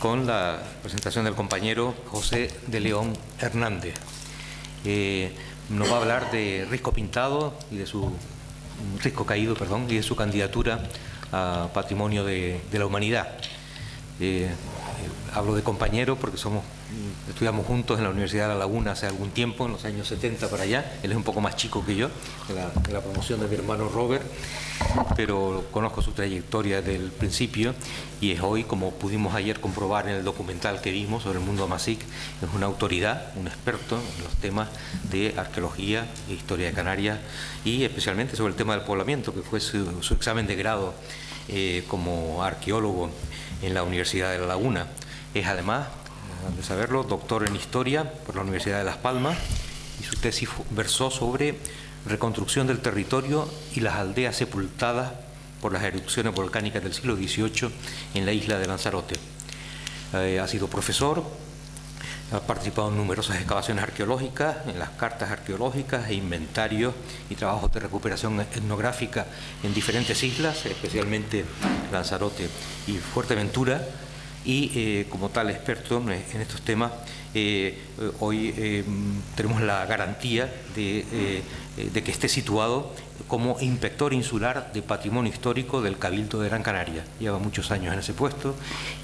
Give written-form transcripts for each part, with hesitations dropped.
con la presentación del compañero José de León Hernández. Nos va a hablar de Risco Pintado y de su Risco Caído, perdón, y de su candidatura a Patrimonio de la Humanidad. Hablo de compañero porque estudiamos juntos en la Universidad de La Laguna hace algún tiempo, en los años 70 para allá. Él es un poco más chico que yo, en la promoción de mi hermano Robert, pero conozco su trayectoria desde el principio y es hoy, como pudimos ayer comprobar en el documental que vimos sobre el mundo Amazic, es una autoridad, un experto en los temas de arqueología e historia de Canarias y especialmente sobre el tema del poblamiento, que fue su examen de grado como arqueólogo en la Universidad de La Laguna. Es además, de saberlo, doctor en Historia por la Universidad de Las Palmas y su tesis versó sobre reconstrucción del territorio y las aldeas sepultadas por las erupciones volcánicas del siglo XVIII en la isla de Lanzarote. Ha sido profesor, ha participado en numerosas excavaciones arqueológicas, en las cartas arqueológicas e inventarios y trabajos de recuperación etnográfica en diferentes islas, especialmente Lanzarote y Fuerteventura, y como tal experto en estos temas, hoy tenemos la garantía de que esté situado como inspector insular de patrimonio histórico del Cabildo de Gran Canaria. Lleva muchos años en ese puesto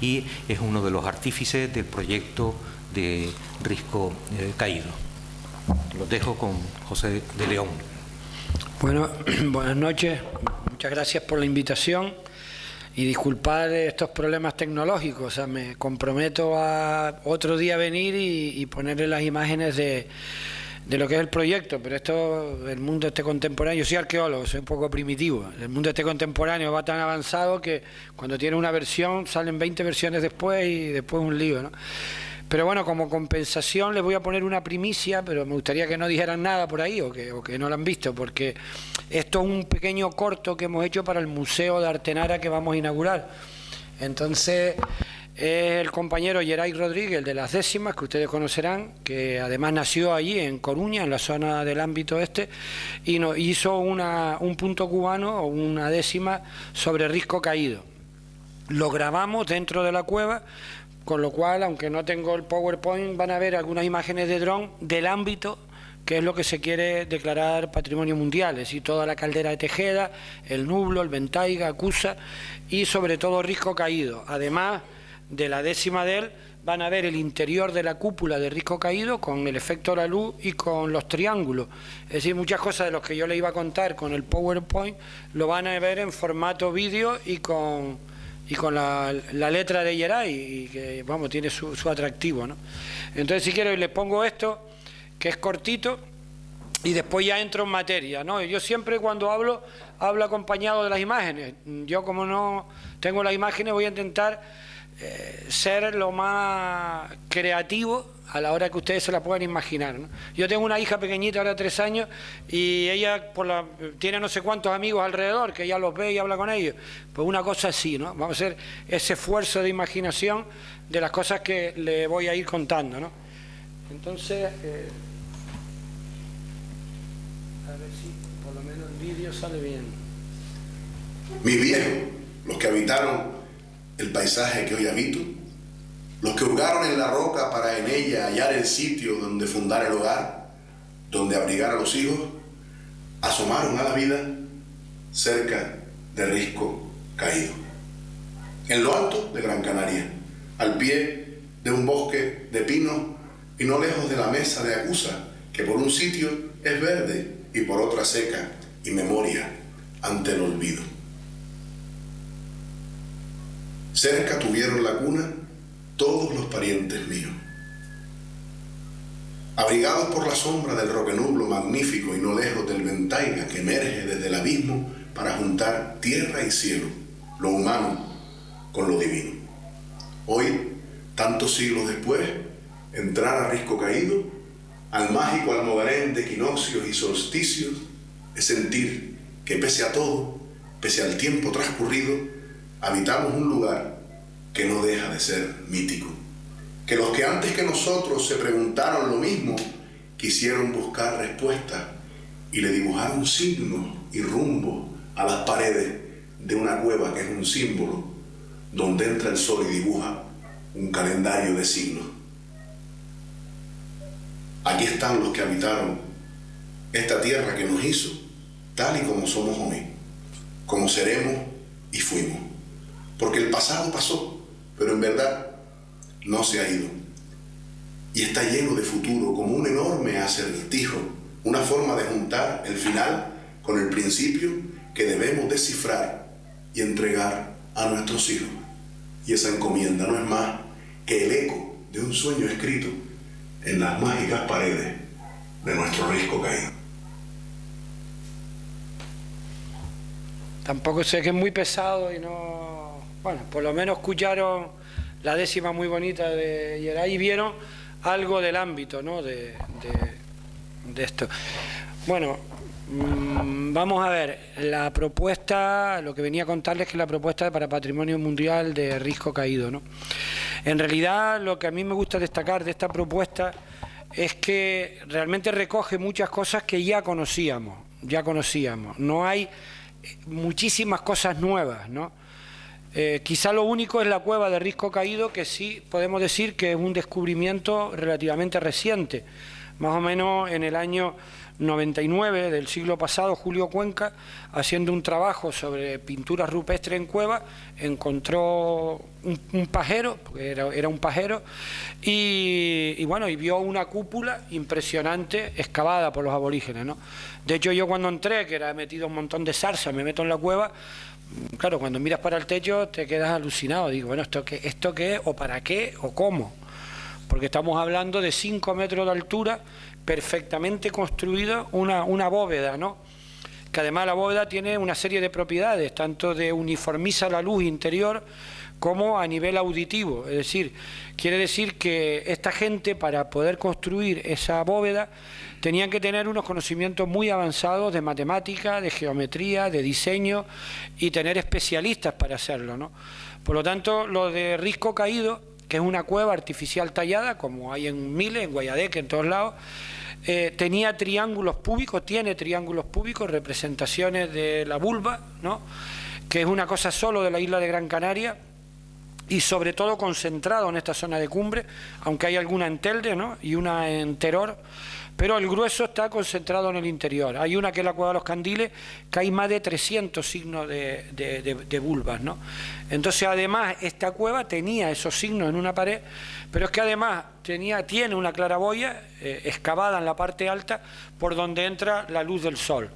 y es uno de los artífices del proyecto de Risco Caído. Los dejo con José de León. Bueno, buenas noches, muchas gracias por la invitación y disculpad estos problemas tecnológicos. O sea, me comprometo a otro día venir y ponerle las imágenes de lo que es el proyecto, pero esto, el mundo este contemporáneo, yo soy arqueólogo, soy un poco primitivo, el mundo este contemporáneo va tan avanzado que cuando tiene una versión salen 20 versiones después y después un lío, ¿no? Pero bueno, como compensación les voy a poner una primicia, pero me gustaría que no dijeran nada por ahí o que no lo han visto, porque esto es un pequeño corto que hemos hecho para el Museo de Artenara que vamos a inaugurar. Entonces, es el compañero Geray Rodríguez, el de las décimas, que ustedes conocerán, que además nació allí en Coruña, en la zona del ámbito este, y nos hizo un punto cubano o una décima sobre Risco Caído. Lo grabamos dentro de la cueva, con lo cual, aunque no tengo el PowerPoint, van a ver algunas imágenes de dron del ámbito, que es lo que se quiere declarar patrimonio mundial, es decir, toda la caldera de Tejeda, el Nublo, el Ventaiga, Acusa y sobre todo Risco Caído. Además de la décima de él, van a ver el interior de la cúpula de Risco Caído con el efecto de la luz y con los triángulos. Es decir, muchas cosas de las que yo les iba a contar con el PowerPoint lo van a ver en formato vídeo y con la letra de Geray, y que, vamos, tiene su atractivo, ¿no? Entonces, si quiero, les pongo esto, que es cortito, y después ya entro en materia, ¿no? Yo siempre cuando hablo acompañado de las imágenes. Yo, como no tengo las imágenes, voy a intentar ser lo más creativo a la hora que ustedes se la puedan imaginar, ¿no? Yo tengo una hija pequeñita, ahora 3 años, y ella tiene no sé cuántos amigos alrededor, que ella los ve y habla con ellos. Pues una cosa así, ¿no? Vamos a hacer ese esfuerzo de imaginación de las cosas que le voy a ir contando, ¿no? Entonces, a ver si por lo menos el vídeo sale bien. Mis viejos, los que habitaron el paisaje que hoy habito, los que hurgaron en la roca para en ella hallar el sitio donde fundar el hogar, donde abrigar a los hijos, asomaron a la vida cerca de Risco Caído, en lo alto de Gran Canaria, al pie de un bosque de pinos y no lejos de la mesa de Acusa, que por un sitio es verde y por otra seca y memoria ante el olvido. Cerca tuvieron la cuna todos los parientes míos, abrigados por la sombra del roquenublo magnífico y no lejos del Ventaiga que emerge desde el abismo para juntar tierra y cielo, lo humano con lo divino. Hoy, tantos siglos después, entrar a Risco Caído, al mágico almogarén de equinoccios y solsticios, es sentir que pese a todo, pese al tiempo transcurrido, habitamos un lugar que no deja de ser mítico, que los que antes que nosotros se preguntaron lo mismo, quisieron buscar respuestas y le dibujaron signos y rumbo a las paredes de una cueva que es un símbolo donde entra el sol y dibuja un calendario de signos. Aquí están los que habitaron esta tierra que nos hizo tal y como somos hoy, como seremos y fuimos. Porque el pasado pasó, pero en verdad no se ha ido. Y está lleno de futuro, como un enorme acertijo, una forma de juntar el final con el principio que debemos descifrar y entregar a nuestros hijos. Y esa encomienda no es más que el eco de un sueño escrito en las mágicas paredes de nuestro risco caído. Tampoco sé que es muy pesado y no... Bueno, por lo menos escucharon la décima muy bonita de Geray y vieron algo del ámbito, ¿no? de esto. Bueno, vamos a ver, la propuesta, lo que venía a contarles que la propuesta para Patrimonio Mundial de Risco Caído, ¿no? En realidad, lo que a mí me gusta destacar de esta propuesta es que realmente recoge muchas cosas que ya conocíamos. No hay muchísimas cosas nuevas, ¿no? Quizá lo único es la cueva de Risco Caído, que sí podemos decir que es un descubrimiento relativamente reciente. Más o menos en el año 99 del siglo pasado, Julio Cuenca, haciendo un trabajo sobre pinturas rupestres en cuevas, encontró un pajero, porque era un pajero, y bueno, y vio una cúpula impresionante excavada por los aborígenes, ¿no? De hecho, yo cuando entré, que era metido un montón de zarza, me meto en la cueva, claro, cuando miras para el techo te quedas alucinado. Digo, bueno, ¿esto qué es? ¿O para qué? ¿O cómo? Porque estamos hablando de 5 metros de altura, perfectamente construida una bóveda, ¿no? Que además la bóveda tiene una serie de propiedades, tanto de uniformiza la luz interior como a nivel auditivo. Es decir, quiere decir que esta gente, para poder construir esa bóveda, tenían que tener unos conocimientos muy avanzados de matemática, de geometría, de diseño, y tener especialistas para hacerlo, ¿no? Por lo tanto, lo de Risco Caído, que es una cueva artificial tallada, como hay en Miles, en Guayadeque, en todos lados, tenía triángulos púbicos, tiene triángulos púbicos, representaciones de la vulva, ¿no? Que es una cosa solo de la isla de Gran Canaria, y sobre todo concentrado en esta zona de cumbre, aunque hay alguna en Telde, ¿no? Y una en Teror, pero el grueso está concentrado en el interior. Hay una que es la Cueva de los Candiles, que hay más de 300 signos de vulvas, ¿no? Entonces, además, esta cueva tenía esos signos en una pared, pero es que además tiene una claraboya excavada en la parte alta por donde entra la luz del sol.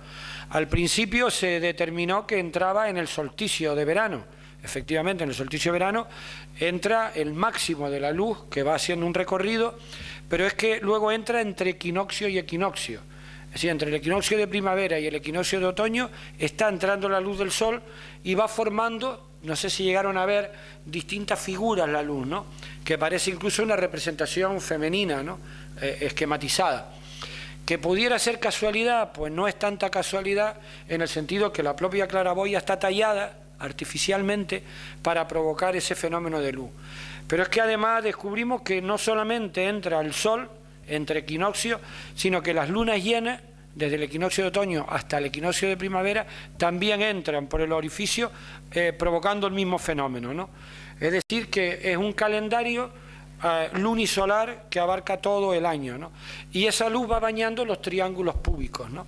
Al principio se determinó que entraba en el solsticio de verano. Efectivamente, en el solsticio de verano entra el máximo de la luz, que va haciendo un recorrido, pero es que luego entra entre equinoccio y equinoccio. Es decir, entre el equinoccio de primavera y el equinoccio de otoño está entrando la luz del sol y va formando, no sé si llegaron a ver, distintas figuras la luz, ¿no? Que parece incluso una representación femenina, ¿no? Esquematizada. ¿Que pudiera ser casualidad? Pues no es tanta casualidad, en el sentido que la propia claraboya está tallada artificialmente para provocar ese fenómeno de luz. Pero es que además descubrimos que no solamente entra el sol entre equinoccios, sino que las lunas llenas, desde el equinoccio de otoño hasta el equinoccio de primavera, también entran por el orificio provocando el mismo fenómeno, ¿no? Es decir, que es un calendario lunisolar que abarca todo el año, ¿no? Y esa luz va bañando los triángulos púbicos, ¿no?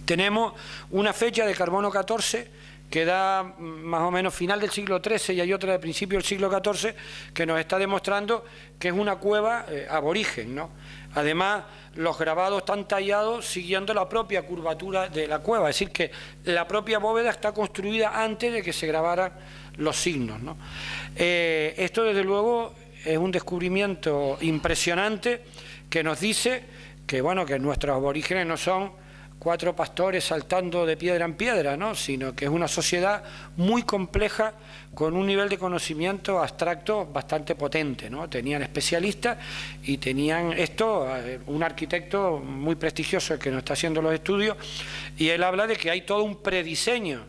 Tenemos una fecha de carbono 14 que da más o menos final del siglo XIII y hay otra de principio del siglo XIV que nos está demostrando que es una cueva aborigen, ¿no? Además, los grabados están tallados siguiendo la propia curvatura de la cueva, es decir, que la propia bóveda está construida antes de que se grabaran los signos, ¿no? Esto, desde luego, es un descubrimiento impresionante que nos dice que, bueno, que nuestros aborígenes no son 4 pastores saltando de piedra en piedra, ¿no? Sino que es una sociedad muy compleja con un nivel de conocimiento abstracto bastante potente, ¿no? Tenían especialistas y tenían un arquitecto muy prestigioso el que nos está haciendo los estudios, y él habla de que hay todo un prediseño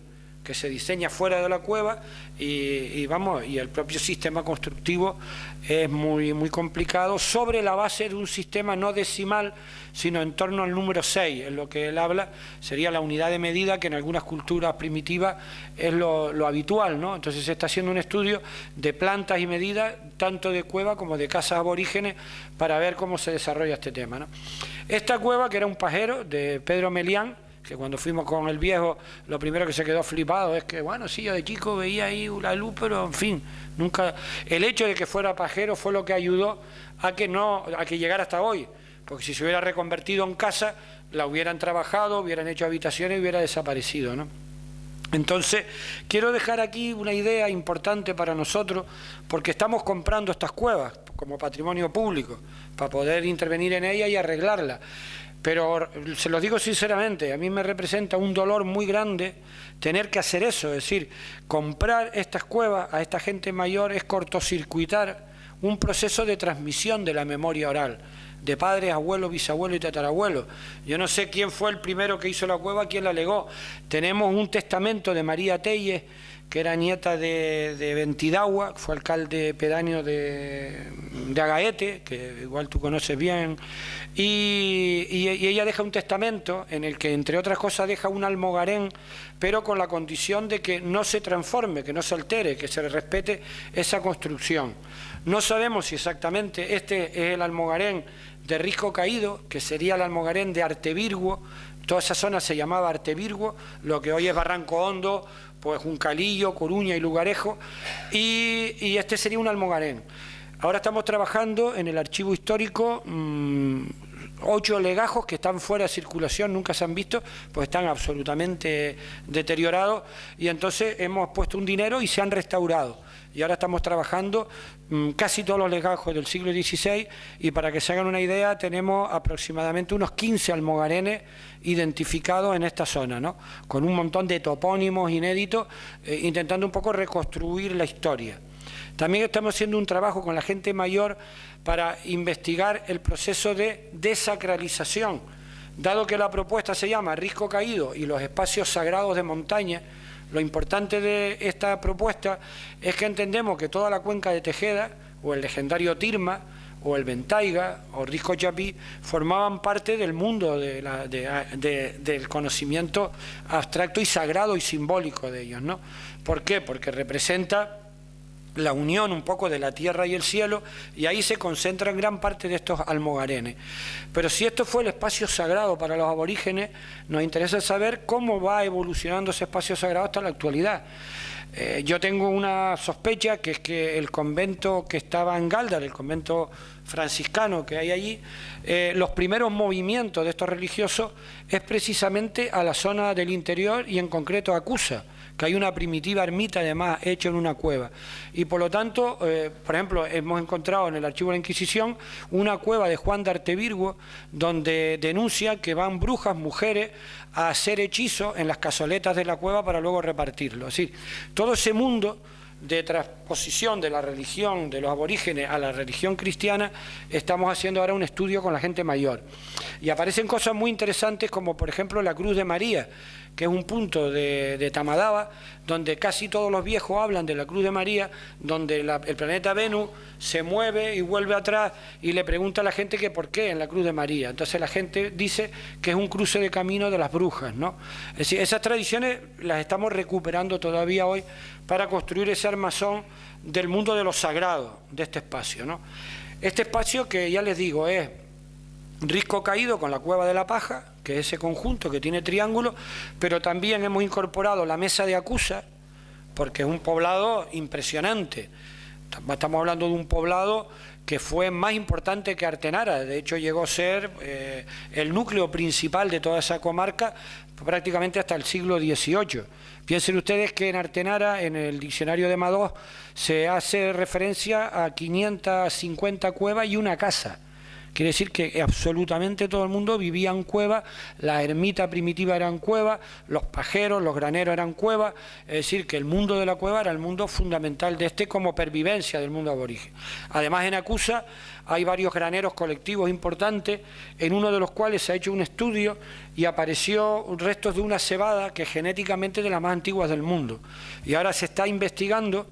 que se diseña fuera de la cueva y el propio sistema constructivo es muy complicado, sobre la base de un sistema no decimal, sino en torno al número 6, en lo que él habla, sería la unidad de medida, que en algunas culturas primitivas es lo habitual, ¿no? Entonces se está haciendo un estudio de plantas y medidas, tanto de cueva como de casas aborígenes, para ver cómo se desarrolla este tema, ¿no? Esta cueva, que era un pajero de Pedro Melián, que cuando fuimos con el viejo, lo primero que se quedó flipado es que, bueno, sí, yo de chico veía ahí la luz, pero en fin, nunca... El hecho de que fuera pajero fue lo que ayudó a que llegara hasta hoy, porque si se hubiera reconvertido en casa, la hubieran trabajado, hubieran hecho habitaciones y hubiera desaparecido, ¿no? Entonces, quiero dejar aquí una idea importante para nosotros, porque estamos comprando estas cuevas como patrimonio público, para poder intervenir en ellas y arreglarlas. Pero se los digo sinceramente, a mí me representa un dolor muy grande tener que hacer eso, es decir, comprar estas cuevas a esta gente mayor es cortocircuitar un proceso de transmisión de la memoria oral, de padres, abuelos, bisabuelos y tatarabuelos. Yo no sé quién fue el primero que hizo la cueva, quién la legó. Tenemos un testamento de María Telles, que era nieta de Ventidagua, fue alcalde pedáneo de Agaete, que igual tú conoces bien, y ella deja un testamento en el que, entre otras cosas, deja un almogarén, pero con la condición de que no se transforme, que no se altere, que se respete esa construcción. No sabemos si exactamente este es el almogarén de Risco Caído, que sería el almogarén de Artevirgo. Toda esa zona se llamaba Artevirgo, lo que hoy es Barranco Hondo, pues Juncalillo, Coruña y Lugarejo, y este sería un almogarén. Ahora estamos trabajando en el archivo histórico, 8 legajos que están fuera de circulación, nunca se han visto, pues están absolutamente deteriorados, y entonces hemos puesto un dinero y se han restaurado. Y ahora estamos trabajando casi todos los legajos del siglo XVI, y para que se hagan una idea, tenemos aproximadamente unos 15 almogarenes identificados en esta zona, ¿no? Con un montón de topónimos inéditos, intentando un poco reconstruir la historia. También estamos haciendo un trabajo con la gente mayor para investigar el proceso de desacralización. Dado que la propuesta se llama Risco Caído y los espacios sagrados de montaña, lo importante de esta propuesta es que entendemos que toda la cuenca de Tejeda, o el legendario Tirma, o el Ventaiga, o Risco Chapí, formaban parte del mundo del conocimiento abstracto y sagrado y simbólico de ellos, ¿no? ¿Por qué? Porque representa la unión un poco de la tierra y el cielo, y ahí se concentran gran parte de estos almogarenes. Pero si esto fue el espacio sagrado para los aborígenes, nos interesa saber cómo va evolucionando ese espacio sagrado hasta la actualidad. Yo tengo una sospecha, que es que el convento que estaba en Gáldar, el convento franciscano que hay allí, los primeros movimientos de estos religiosos es precisamente a la zona del interior, y en concreto a Cusa, que hay una primitiva ermita además hecha en una cueva. Y por lo tanto, por ejemplo, hemos encontrado en el archivo de la Inquisición una cueva de Juan de Artevirgo, donde denuncia que van brujas, mujeres, a hacer hechizos en las cazoletas de la cueva para luego repartirlo. Es decir, todo ese mundo de transposición de la religión de los aborígenes a la religión cristiana, estamos haciendo ahora un estudio con la gente mayor. Y aparecen cosas muy interesantes, como por ejemplo la Cruz de María, que es un punto de Tamadaba, donde casi todos los viejos hablan de la Cruz de María, donde el planeta Venus se mueve y vuelve atrás, y le pregunta a la gente que por qué en la Cruz de María. Entonces la gente dice que es un cruce de camino de las brujas, ¿no? Es decir, esas tradiciones las estamos recuperando todavía hoy para construir ese armazón del mundo de lo sagrado de este espacio, ¿no? Este espacio, que ya les digo, es Risco Caído con la Cueva de la Paja, que es ese conjunto que tiene triángulo, pero también hemos incorporado la Mesa de Acusa, porque es un poblado impresionante. Estamos hablando de un poblado que fue más importante que Artenara, de hecho llegó a ser el núcleo principal de toda esa comarca prácticamente hasta el siglo XVIII. Piensen ustedes que en Artenara, en el diccionario de Madoz, se hace referencia a 550 cuevas y una casa. Quiere decir que absolutamente todo el mundo vivía en cuevas, la ermita primitiva era en cuevas, los pajeros, los graneros eran cuevas, es decir, que el mundo de la cueva era el mundo fundamental de como pervivencia del mundo aborigen. Además, en Acusa hay varios graneros colectivos importantes, en uno de los cuales se ha hecho un estudio y apareció restos de una cebada que es genéticamente de las más antiguas del mundo. Y ahora se está investigando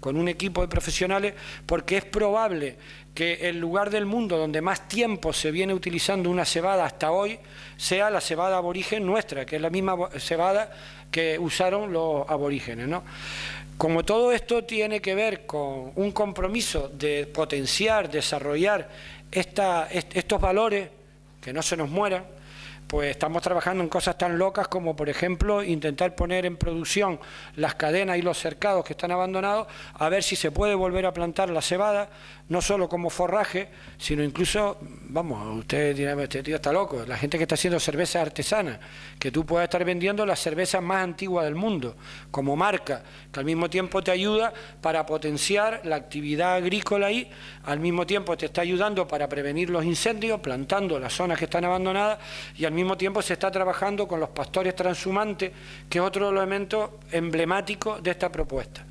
con un equipo de profesionales, porque es probable que el lugar del mundo donde más tiempo se viene utilizando una cebada hasta hoy sea la cebada aborigen nuestra, que es la misma cebada que usaron los aborígenes, ¿no? Como todo esto tiene que ver con un compromiso de potenciar, desarrollar estos valores, que no se nos mueran, pues estamos trabajando en cosas tan locas como, por ejemplo, intentar poner en producción las cadenas y los cercados que están abandonados, a ver si se puede volver a plantar la cebada, no solo como forraje, sino incluso, vamos, usted dirá, este tío está loco, la gente que está haciendo cerveza artesana, que tú puedas estar vendiendo las cervezas más antiguas del mundo, como marca, que al mismo tiempo te ayuda para potenciar la actividad agrícola ahí, al mismo tiempo te está ayudando para prevenir los incendios, plantando las zonas que están abandonadas, y al mismo tiempo se está trabajando con los pastores transhumantes, que es otro elemento emblemático de esta propuesta.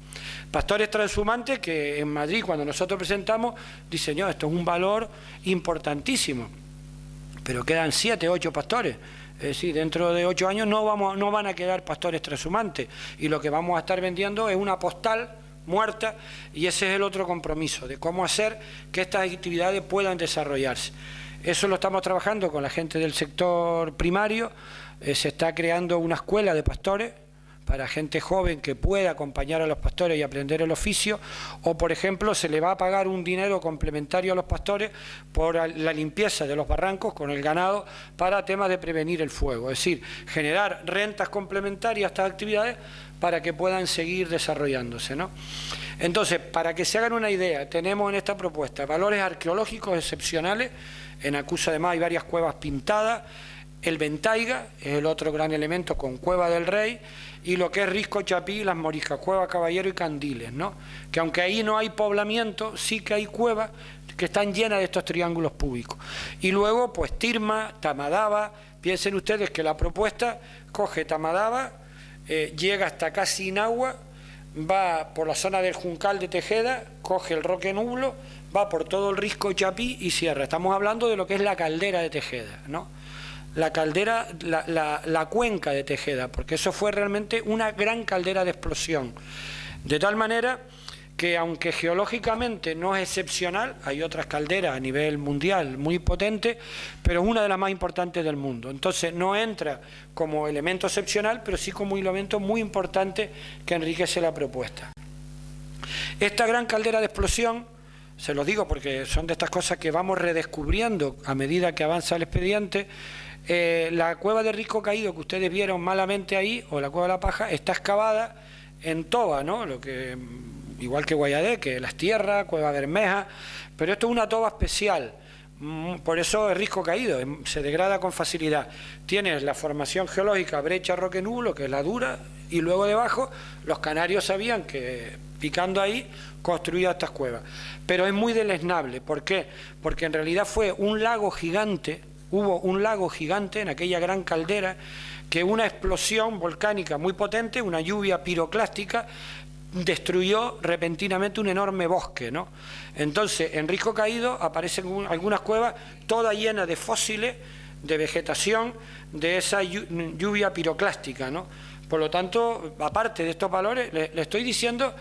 Pastores transhumantes que en Madrid, cuando nosotros presentamos, dicen, no, esto es un valor importantísimo, pero quedan 7, 8 pastores. Es decir, dentro de 8 años no van a quedar pastores transhumantes, y lo que vamos a estar vendiendo es una postal muerta, y ese es el otro compromiso, de cómo hacer que estas actividades puedan desarrollarse. Eso lo estamos trabajando con la gente del sector primario, se está creando una escuela de pastores, para gente joven que pueda acompañar a los pastores y aprender el oficio, o por ejemplo se le va a pagar un dinero complementario a los pastores por la limpieza de los barrancos con el ganado para temas de prevenir el fuego, es decir, generar rentas complementarias a estas actividades para que puedan seguir desarrollándose, ¿no? Entonces, para que se hagan una idea, tenemos en esta propuesta valores arqueológicos excepcionales. En Acusa además hay varias cuevas pintadas, el Ventaiga es el otro gran elemento con Cueva del Rey, y lo que es Risco Chapí y las Moriscas, Cueva Caballero y Candiles, ¿no? Que aunque ahí no hay poblamiento, sí que hay cuevas que están llenas de estos triángulos públicos. Y luego, pues Tirma, Tamadaba, piensen ustedes que la propuesta coge Tamadaba, llega hasta casi Inagua, va por la zona del Juncal de Tejeda, coge el Roque Nublo, va por todo el Risco Chapí y cierra. Estamos hablando de lo que es la caldera de Tejeda, ¿no? La caldera, la cuenca de Tejeda, porque eso fue realmente una gran caldera de explosión. De tal manera que, aunque geológicamente no es excepcional, hay otras calderas a nivel mundial muy potentes, pero es una de las más importantes del mundo. Entonces no entra como elemento excepcional, pero sí como elemento muy importante que enriquece la propuesta. Esta gran caldera de explosión, se los digo porque son de estas cosas que vamos redescubriendo a medida que avanza el expediente. La cueva de Risco Caído que ustedes vieron malamente ahí, o la cueva de la Paja, está excavada en toba, ¿no? Lo que, igual que Guayadé, que Las Tierras, Cueva Bermeja, pero esto es una toba especial, por eso es Risco Caído, se degrada con facilidad. Tienes la formación geológica Brecha Roque Nublo, que es la dura, y luego debajo los canarios sabían que picando ahí construía estas cuevas, pero es muy deleznable. ¿Por qué? Porque en realidad fue un lago gigante. Hubo un lago gigante en aquella gran caldera, que una explosión volcánica muy potente, una lluvia piroclástica, destruyó repentinamente un enorme bosque, ¿no? Entonces, en Risco Caído aparecen algunas cuevas todas llenas de fósiles, de vegetación, de esa lluvia piroclástica, ¿no? Por lo tanto, aparte de estos valores, le estoy diciendo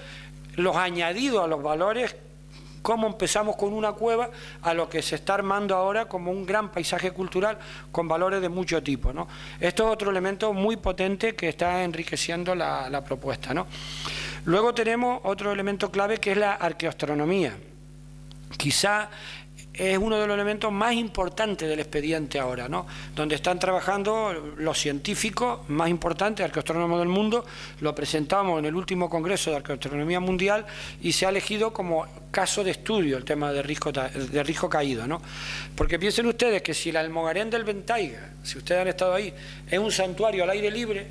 los añadidos a los valores, cómo empezamos con una cueva a lo que se está armando ahora como un gran paisaje cultural con valores de mucho tipo, ¿no? Esto es otro elemento muy potente que está enriqueciendo la propuesta, ¿no? Luego tenemos otro elemento clave que es la arqueoastronomía. Quizá es uno de los elementos más importantes del expediente ahora, ¿no? Donde están trabajando los científicos más importantes, arqueoastrónomos del mundo. Lo presentamos en el último Congreso de Arqueoastronomía Mundial y se ha elegido como caso de estudio el tema de Risco Caído, ¿no? Porque piensen ustedes que si el Almogarén del Ventaiga, si ustedes han estado ahí, es un santuario al aire libre,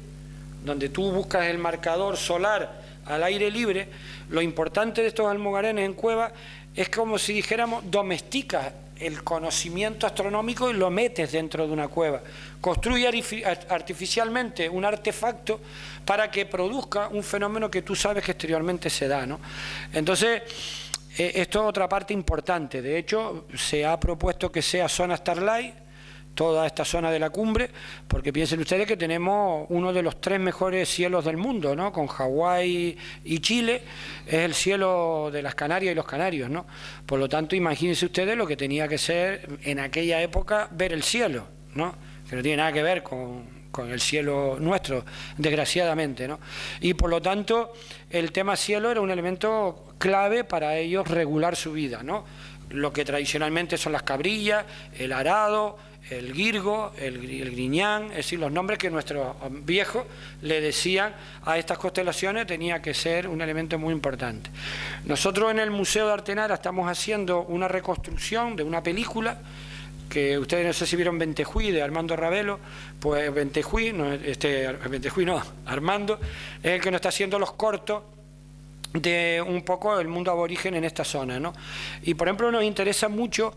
donde tú buscas el marcador solar al aire libre, lo importante de estos almogarenes en cuevas es como si dijéramos domesticas el conocimiento astronómico y lo metes dentro de una cueva. Construye artificialmente un artefacto para que produzca un fenómeno que tú sabes que exteriormente se da, ¿no? Entonces, esto es otra parte importante. De hecho, se ha propuesto que sea zona Starlight, toda esta zona de la cumbre, porque piensen ustedes que tenemos uno de los 3 mejores cielos del mundo, ¿no? Con Hawái y Chile, es el cielo de las Canarias y los canarios, ¿no? Por lo tanto, imagínense ustedes lo que tenía que ser en aquella época ver el cielo, ¿no? Que no tiene nada que ver con el cielo nuestro, desgraciadamente, ¿no? Y por lo tanto, el tema cielo era un elemento clave para ellos regular su vida, ¿no? Lo que tradicionalmente son las cabrillas, el arado, el Virgo, el Griñán, es decir, los nombres que nuestros viejos le decían a estas constelaciones tenía que ser un elemento muy importante. Nosotros en el Museo de Artenara estamos haciendo una reconstrucción de una película que ustedes no sé si vieron Ventejuí de Armando Ravelo, pues Ventejuí, Armando, es el que nos está haciendo los cortos de un poco el mundo aborigen en esta zona, ¿no? Y por ejemplo nos interesa mucho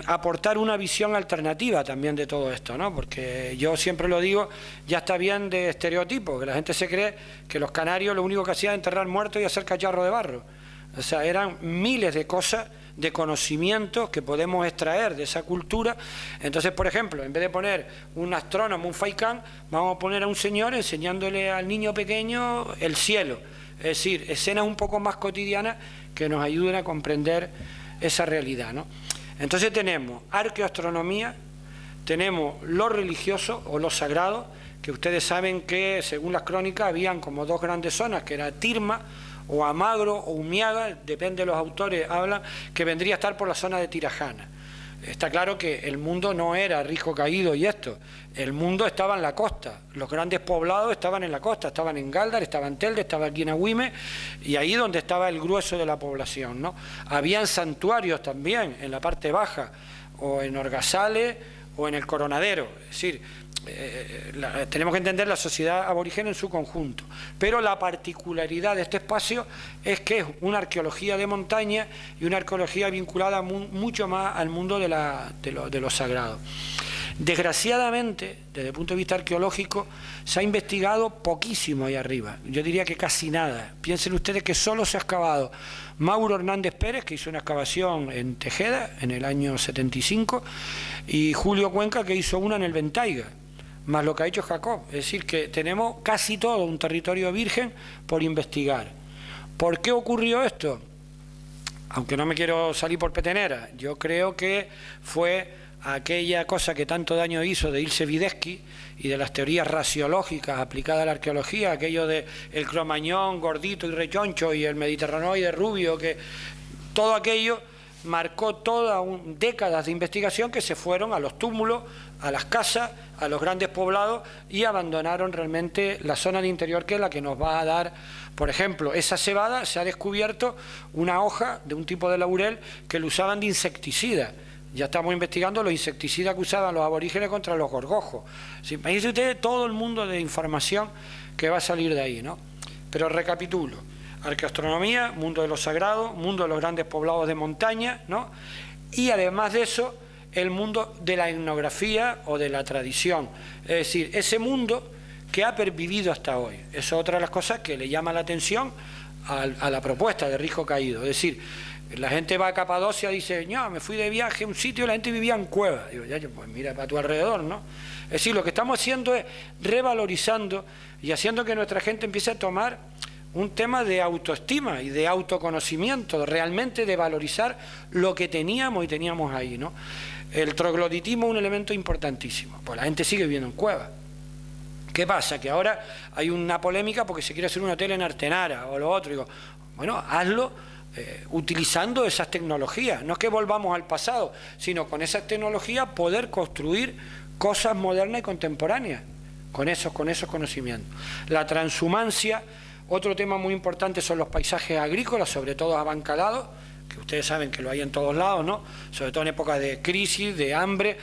aportar una visión alternativa también de todo esto, ¿no? Porque yo siempre lo digo, ya está bien de estereotipos, que la gente se cree que los canarios lo único que hacían era enterrar muertos y hacer cacharro de barro. O sea, eran miles de cosas, de conocimientos que podemos extraer de esa cultura. Entonces, por ejemplo, en vez de poner un astrónomo, un faikán, vamos a poner a un señor enseñándole al niño pequeño el cielo. Es decir, escenas un poco más cotidianas que nos ayuden a comprender esa realidad, ¿no? Entonces tenemos arqueoastronomía, tenemos lo religioso o lo sagrado, que ustedes saben que según las crónicas habían como 2 grandes zonas, que era Tirma o Amagro o Umiaga, depende de los autores, hablan que vendría a estar por la zona de Tirajana. Está claro que el mundo no era Risco Caído y esto, el mundo estaba en la costa, los grandes poblados estaban en la costa, estaban en Gáldar, estaba en Telde, estaba aquí en Agüime, y ahí donde estaba el grueso de la población, ¿no? Habían santuarios también en la parte baja, o en Orgazales, o en el Coronadero, es decir, tenemos que entender la sociedad aborigen en su conjunto, pero la particularidad de este espacio es que es una arqueología de montaña y una arqueología vinculada mucho más al mundo de lo sagrado. Desgraciadamente, desde el punto de vista arqueológico, se ha investigado poquísimo ahí arriba, yo diría que casi nada. Piensen ustedes que solo se ha excavado Mauro Hernández Pérez, que hizo una excavación en Tejeda en el año 75, y Julio Cuenca, que hizo una en el Ventaiga, más lo que ha hecho Jacob. Es decir, que tenemos casi todo un territorio virgen por investigar. ¿Por qué ocurrió esto? Aunque no me quiero salir por petenera, yo creo que fue aquella cosa que tanto daño hizo de Ilse Videsky y de las teorías raciológicas aplicadas a la arqueología, aquello de el cromañón gordito y rechoncho y el mediterranoide rubio, que todo aquello marcó todas décadas de investigación que se fueron a los túmulos, a las casas, a los grandes poblados y abandonaron realmente la zona de interior, que es la que nos va a dar, por ejemplo, esa cebada. Se ha descubierto una hoja de un tipo de laurel que lo usaban de insecticida. Ya estamos investigando los insecticidas que usaban los aborígenes contra los gorgojos. Si imagínense ustedes todo el mundo de información que va a salir de ahí, ¿no? Pero recapitulo: arqueoastronomía, mundo de lo sagrado, mundo de los grandes poblados de montaña, ¿no? Y además de eso, el mundo de la etnografía o de la tradición. Es decir, ese mundo que ha pervivido hasta hoy. Eso es otra de las cosas que le llama la atención a la propuesta de Risco Caído. Es decir, la gente va a Capadocia y dice, no, me fui de viaje a un sitio y la gente vivía en cuevas. Digo, ya, pues mira para tu alrededor, ¿no? Es decir, lo que estamos haciendo es revalorizando y haciendo que nuestra gente empiece a tomar un tema de autoestima y de autoconocimiento, realmente de valorizar lo que teníamos y teníamos ahí, ¿no? El trogloditismo es un elemento importantísimo, pues la gente sigue viviendo en cuevas. ¿Qué pasa? Que ahora hay una polémica porque se quiere hacer un hotel en Artenara o lo otro. Digo, bueno, hazlo utilizando esas tecnologías, no es que volvamos al pasado, sino con esas tecnologías poder construir cosas modernas y contemporáneas con esos conocimientos. La transhumancia, otro tema muy importante son los paisajes agrícolas, sobre todo abancalados, que ustedes saben que lo hay en todos lados, ¿no? Sobre todo en épocas de crisis, de hambre.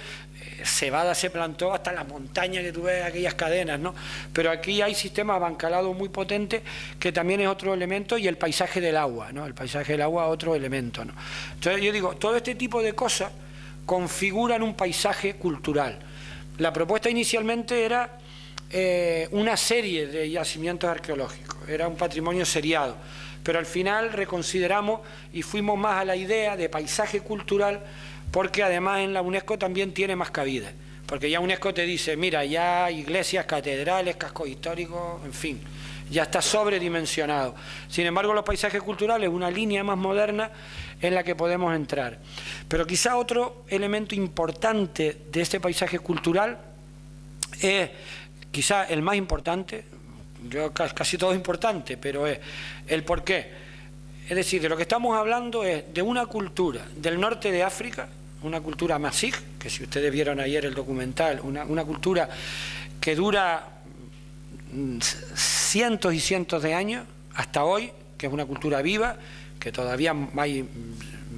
cebada se plantó hasta las montañas que tú ves, aquellas cadenas, ¿no? Pero aquí hay sistemas bancalados muy potentes, que también es otro elemento, y el paisaje del agua, ¿no? El paisaje del agua, otro elemento, ¿no? Entonces yo digo, todo este tipo de cosas configuran un paisaje cultural. La propuesta inicialmente era una serie de yacimientos arqueológicos, era un patrimonio seriado, pero al final reconsideramos y fuimos más a la idea de paisaje cultural, porque además en la UNESCO también tiene más cabida, porque ya UNESCO te dice, mira, ya iglesias, catedrales, cascos históricos, en fin, ya está sobredimensionado. Sin embargo, los paisajes culturales, una línea más moderna en la que podemos entrar. Pero quizá otro elemento importante de este paisaje cultural es, quizá el más importante, casi todo es importante, pero es el porqué. Es decir, de lo que estamos hablando es de una cultura del norte de África, una cultura masij, que si ustedes vieron ayer el documental, una cultura que dura cientos y cientos de años, hasta hoy, que es una cultura viva, que todavía hay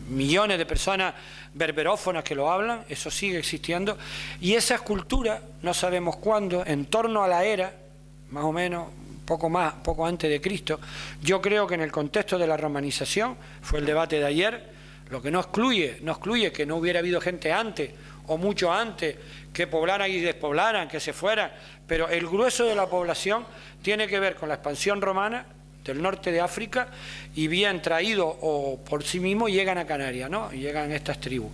millones de personas berberófonas que lo hablan, eso sigue existiendo, y esas culturas, no sabemos cuándo, en torno a la era, más o menos, poco antes de Cristo, yo creo que en el contexto de la romanización, fue el debate de ayer, lo que no excluye que no hubiera habido gente antes, o mucho antes, que poblaran y despoblaran, que se fueran, pero el grueso de la población tiene que ver con la expansión romana del norte de África, y bien traído o por sí mismo llegan a Canarias, ¿no? Y llegan estas tribus.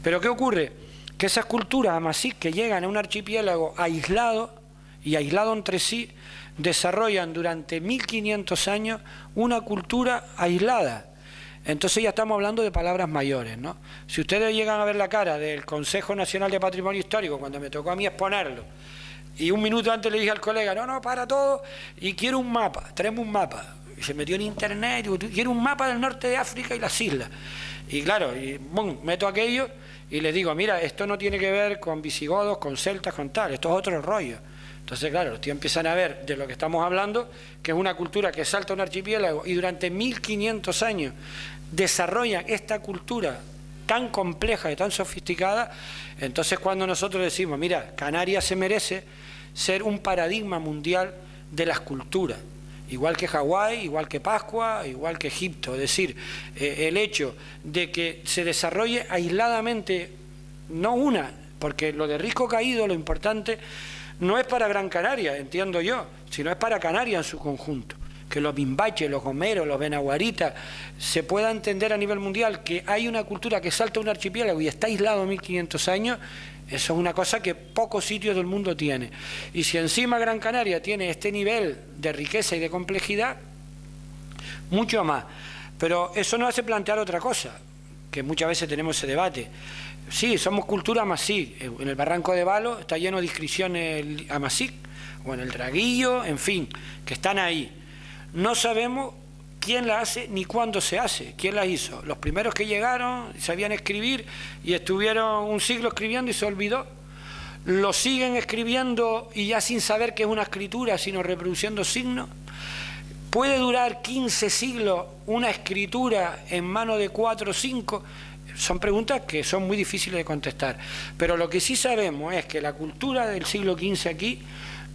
Pero ¿qué ocurre? Que esas culturas amasí que llegan a un archipiélago aislado y aislado entre sí, desarrollan durante 1500 años una cultura aislada. Entonces ya estamos hablando de palabras mayores, ¿no? Si ustedes llegan a ver la cara del Consejo Nacional de Patrimonio Histórico, cuando me tocó a mí exponerlo, y un minuto antes le dije al colega, no, para todo, y quiero un mapa, traemos un mapa. Y se metió en internet, digo, quiero un mapa del norte de África y las islas. Y claro, meto aquello y les digo, mira, esto no tiene que ver con visigodos, con celtas, con tal, esto es otro rollo. Entonces, claro, los tíos empiezan a ver de lo que estamos hablando, que es una cultura que salta un archipiélago y durante 1500 años desarrollan esta cultura tan compleja y tan sofisticada. Entonces, cuando nosotros decimos, mira, Canarias se merece ser un paradigma mundial de las culturas, igual que Hawái, igual que Pascua, igual que Egipto, es decir, el hecho de que se desarrolle aisladamente, no una, porque lo de Risco Caído, lo importante, no es para Gran Canaria, entiendo yo, sino es para Canarias en su conjunto. Que los bimbaches, los gomeros, los benaguaritas, se pueda entender a nivel mundial que hay una cultura que salta un archipiélago y está aislado 1500 años, eso es una cosa que pocos sitios del mundo tienen. Y si encima Gran Canaria tiene este nivel de riqueza y de complejidad, mucho más. Pero eso nos hace plantear otra cosa, que muchas veces tenemos ese debate. Sí, somos cultura amasí. En el Barranco de Valo está lleno de inscripciones amasí, o en el Draguillo, en fin, que están ahí. No sabemos quién la hace ni cuándo se hace, quién la hizo. Los primeros que llegaron sabían escribir y estuvieron un siglo escribiendo y se olvidó. Lo siguen escribiendo y ya sin saber que es una escritura, sino reproduciendo signos. ¿Puede durar 15 siglos una escritura en manos de 4 o 5? Son preguntas que son muy difíciles de contestar. Pero lo que sí sabemos es que la cultura del siglo XV aquí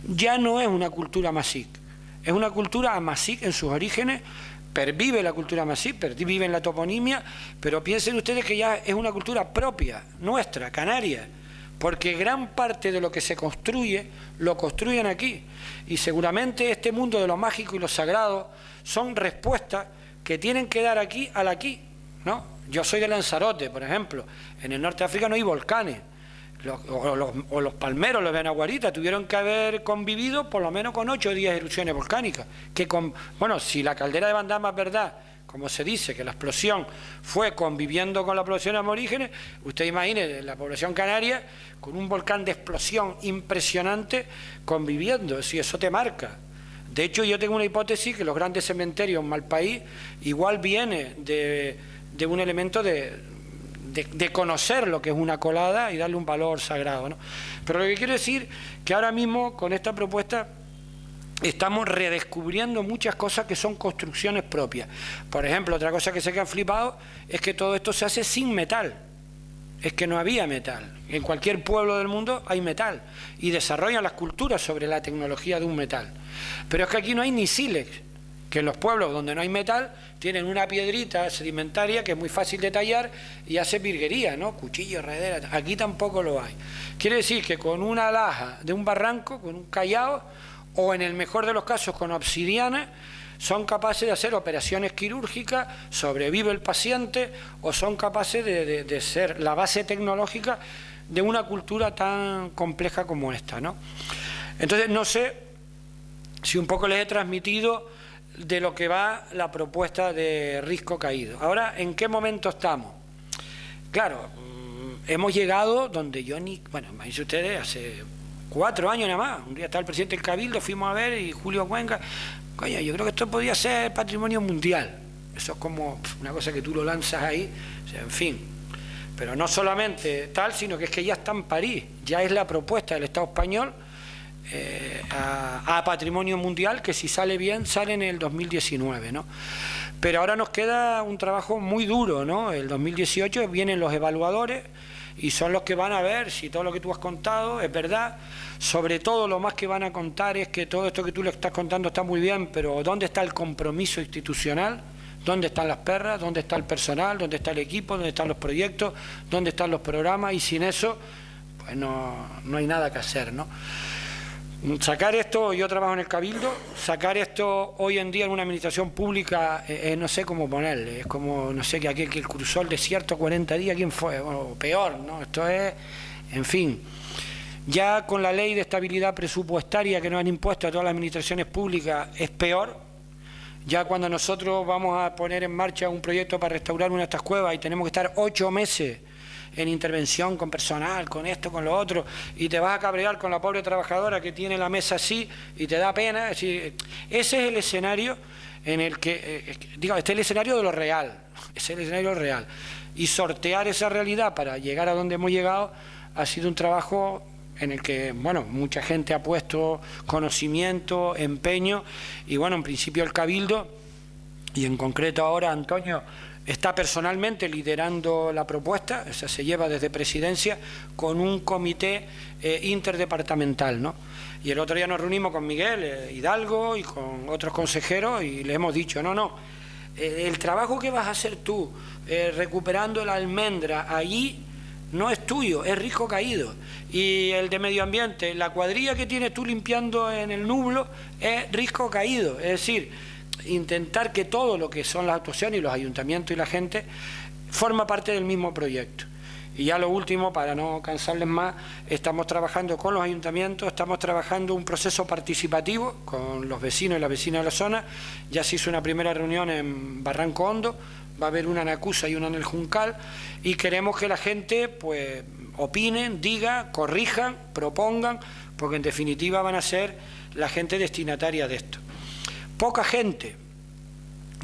ya no es una cultura amasí. Es una cultura amasí en sus orígenes, pervive la cultura amasí, pervive en la toponimia, pero piensen ustedes que ya es una cultura propia, nuestra, canaria, porque gran parte de lo que se construye, lo construyen aquí. Y seguramente este mundo de lo mágico y lo sagrado son respuestas que tienen que dar aquí al aquí, ¿no? Yo soy de Lanzarote, por ejemplo, en el norte de África no hay volcanes. Los palmeros, los benaguaritas, tuvieron que haber convivido por lo menos con 8 o 10 erupciones volcánicas. Bueno, si la caldera de Bandama es verdad, como se dice, que la explosión fue conviviendo con la población aborígenes, usted imagine la población canaria con un volcán de explosión impresionante conviviendo, si eso te marca. De hecho, yo tengo una hipótesis que los grandes cementerios en Malpaís igual viene de un elemento de conocer lo que es una colada y darle un valor sagrado, ¿no? Pero lo que quiero decir que ahora mismo con esta propuesta estamos redescubriendo muchas cosas que son construcciones propias. Por ejemplo, otra cosa que se quedan flipados es que todo esto se hace sin metal. es que no había metal. En cualquier pueblo del mundo hay metal y desarrollan las culturas sobre la tecnología de un metal. Pero es que aquí no hay ni sílex, que en los pueblos donde no hay metal tienen una piedrita sedimentaria que es muy fácil de tallar y hace virguería, ¿no? Cuchillo, herradera. Aquí tampoco lo hay. Quiere decir que con una laja de un barranco, con un callao, o en el mejor de los casos con obsidiana, son capaces de hacer operaciones quirúrgicas, sobrevive el paciente, o son capaces de ser la base tecnológica de una cultura tan compleja como esta, ¿no? Entonces, no sé si un poco les he transmitido de lo que va la propuesta de Risco Caído. Ahora, ¿en qué momento estamos? Claro, hemos llegado donde yo ni... Bueno, me dicen ustedes, hace 4 años nada más, un día estaba el presidente del Cabildo, fuimos a ver, y Julio Cuenca, coño, yo creo que esto podría ser patrimonio mundial. Eso es como una cosa que tú lo lanzas ahí, o sea, en fin. Pero no solamente tal, sino que es que ya está en París, ya es la propuesta del Estado español a patrimonio mundial, que si sale bien, sale en el 2019, ¿no? Pero ahora nos queda un trabajo muy duro, ¿no? El 2018 vienen los evaluadores y son los que van a ver si todo lo que tú has contado es verdad. Sobre todo, lo más que van a contar es que todo esto que tú le estás contando está muy bien, pero ¿dónde está el compromiso institucional? ¿Dónde están las perras? ¿Dónde está el personal? ¿Dónde está el equipo? ¿Dónde están los proyectos? ¿Dónde están los programas? Y sin eso, pues no hay nada que hacer, ¿no? Sacar esto, yo trabajo en el Cabildo, sacar esto hoy en día en una administración pública, no sé cómo ponerle, es como, no sé, que aquel que cruzó el desierto 40 días, ¿quién fue? Bueno, peor, ¿no? Esto es, en fin, ya con la ley de estabilidad presupuestaria que nos han impuesto a todas las administraciones públicas es peor. Ya cuando nosotros vamos a poner en marcha un proyecto para restaurar una de estas cuevas y tenemos que estar 8 meses en intervención con personal, con esto, con lo otro, y te vas a cabrear con la pobre trabajadora que tiene la mesa así y te da pena. Es decir, ese es el escenario en el que, digo, este es el escenario de lo real, ese es el escenario real. Y sortear esa realidad para llegar a donde hemos llegado ha sido un trabajo en el que, bueno, mucha gente ha puesto conocimiento, empeño, y bueno, en principio el Cabildo, y en concreto ahora Antonio, está personalmente liderando la propuesta, o sea, se lleva desde Presidencia con un comité interdepartamental, ¿no? Y el otro día nos reunimos con Miguel Hidalgo y con otros consejeros y le hemos dicho, no, el trabajo que vas a hacer tú recuperando la almendra allí no es tuyo, es Risco Caído. Y el de Medio Ambiente, la cuadrilla que tienes tú limpiando en el Nublo es Risco Caído, es decir, intentar que todo lo que son las actuaciones y los ayuntamientos y la gente forma parte del mismo proyecto. Y ya lo último, para no cansarles más, estamos trabajando con los ayuntamientos, estamos trabajando un proceso participativo con los vecinos y las vecinas de la zona. Ya se hizo una primera reunión en Barranco Hondo, va a haber una en Acusa y una en el Juncal, y queremos que la gente pues opinen, diga, corrijan, propongan, porque en definitiva van a ser la gente destinataria de esto. Poca gente.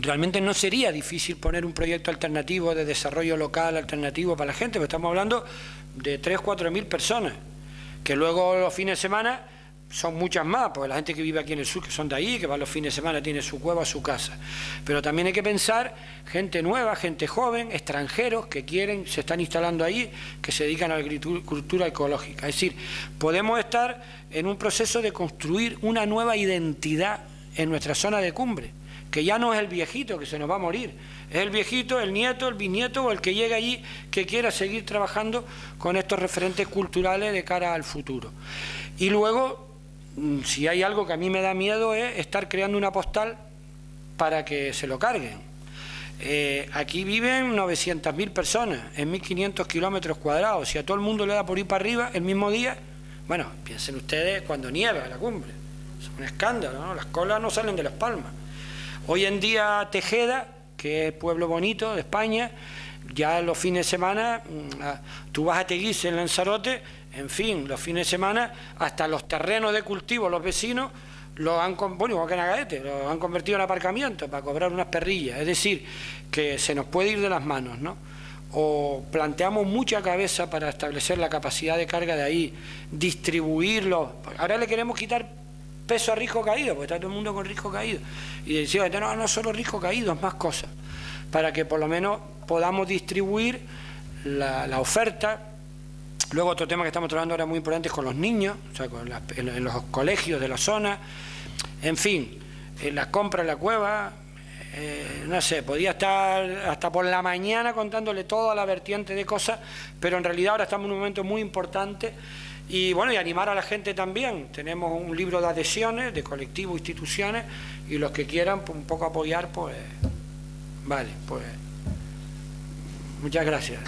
Realmente no sería difícil poner un proyecto alternativo de desarrollo local alternativo para la gente, porque estamos hablando de 3.000 o 4.000 personas, que luego los fines de semana son muchas más, porque la gente que vive aquí en el sur, que son de ahí, que va los fines de semana, tiene su cueva, su casa. Pero también hay que pensar gente nueva, gente joven, extranjeros que quieren, se están instalando ahí, que se dedican a la agricultura ecológica. Es decir, podemos estar en un proceso de construir una nueva identidad en nuestra zona de cumbre, que ya no es el viejito que se nos va a morir, es el viejito, el nieto, el bisnieto o el que llega allí que quiera seguir trabajando con estos referentes culturales de cara al futuro. Y luego, si hay algo que a mí me da miedo, es estar creando una postal para que se lo carguen. Aquí viven 900.000 personas en 1.500 kilómetros cuadrados. Si a todo el mundo le da por ir para arriba el mismo día, bueno, piensen ustedes cuando nieva la cumbre. Es un escándalo, ¿no? Las colas no salen de Las Palmas. Hoy en día Tejeda, que es pueblo bonito de España, ya los fines de semana, tú vas a Teguise en Lanzarote, en fin, los fines de semana, hasta los terrenos de cultivo, los vecinos, los han, bueno, igual que en Agaete, los han convertido en aparcamiento para cobrar unas perrillas. Es decir, que se nos puede ir de las manos, ¿no? O planteamos mucha cabeza para establecer la capacidad de carga de ahí, distribuirlo. Ahora le queremos quitar peso a Risco Caído, porque está todo el mundo con Risco Caído. Y decía, no solo Risco Caído, es más cosas, para que por lo menos podamos distribuir la oferta. Luego otro tema que estamos trabajando ahora muy importante es con los niños, o sea, en los colegios de la zona. En fin, la compra en la cueva, no sé, podía estar hasta por la mañana contándole toda la vertiente de cosas, pero en realidad ahora estamos en un momento muy importante. Y bueno, y animar a la gente también. Tenemos un libro de adhesiones de colectivos, instituciones, y los que quieran un poco apoyar, pues vale, pues muchas gracias.